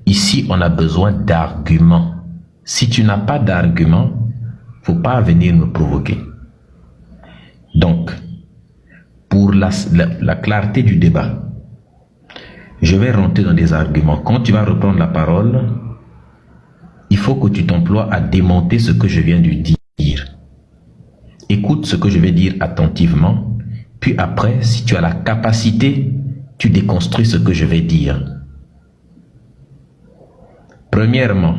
Ici, on a besoin d'arguments. Si tu n'as pas d'arguments, faut pas venir me provoquer. Donc, pour la clarté du débat, je vais rentrer dans des arguments. Quand tu vas reprendre la parole, il faut que tu t'emploies à démonter ce que je viens de dire. Écoute ce que je vais dire attentivement, puis après, si tu as la capacité, tu déconstruis ce que je vais dire. Premièrement,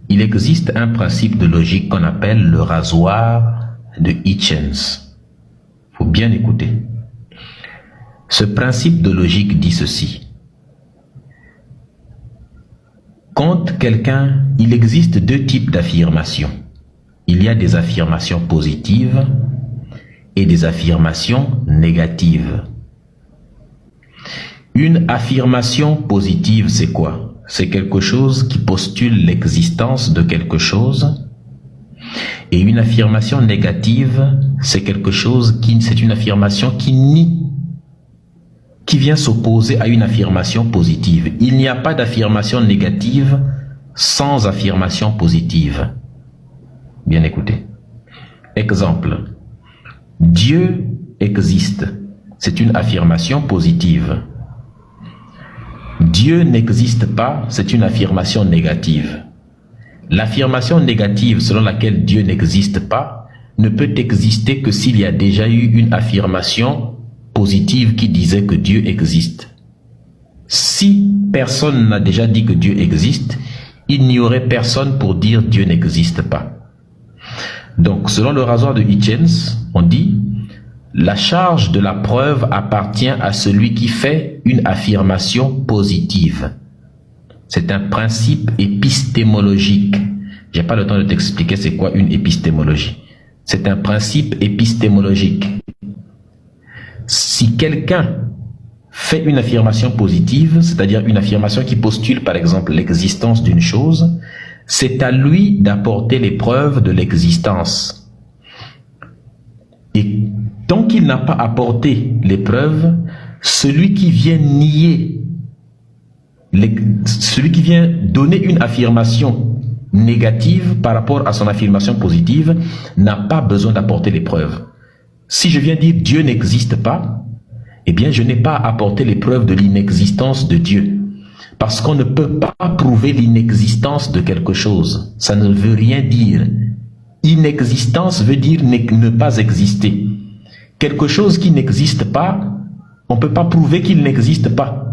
il existe un principe de logique qu'on appelle le rasoir de Hitchens. Il faut bien écouter. Ce principe de logique dit ceci. Quand quelqu'un, il existe deux types d'affirmations. Il y a des affirmations positives et des affirmations négatives. Une affirmation positive, c'est quoi? C'est quelque chose qui postule l'existence de quelque chose. Et une affirmation négative, c'est quelque chose c'est une affirmation qui nie, qui vient s'opposer à une affirmation positive. Il n'y a pas d'affirmation négative sans affirmation positive. Bien écoutez. Exemple. Dieu existe. C'est une affirmation positive. Dieu n'existe pas, c'est une affirmation négative. L'affirmation négative selon laquelle Dieu n'existe pas ne peut exister que s'il y a déjà eu une affirmation positive qui disait que Dieu existe. Si personne n'a déjà dit que Dieu existe, il n'y aurait personne pour dire Dieu n'existe pas. Donc, selon le rasoir de Hitchens, on dit la charge de la preuve appartient à celui qui fait une affirmation positive. C'est un principe épistémologique. Je n'ai pas le temps de t'expliquer c'est quoi une épistémologie. C'est un principe épistémologique. Si quelqu'un fait une affirmation positive, c'est-à-dire une affirmation qui postule par exemple l'existence d'une chose, c'est à lui d'apporter les preuves de l'existence. Et tant qu'il n'a pas apporté les preuves, celui qui vient nier, celui qui vient donner une affirmation négative par rapport à son affirmation positive, n'a pas besoin d'apporter les preuves. Si je viens dire Dieu n'existe pas, eh bien je n'ai pas à apporter les preuves de l'inexistence de Dieu. Parce qu'on ne peut pas prouver l'inexistence de quelque chose. Ça ne veut rien dire. Inexistence veut dire ne pas exister. Quelque chose qui n'existe pas, on ne peut pas prouver qu'il n'existe pas.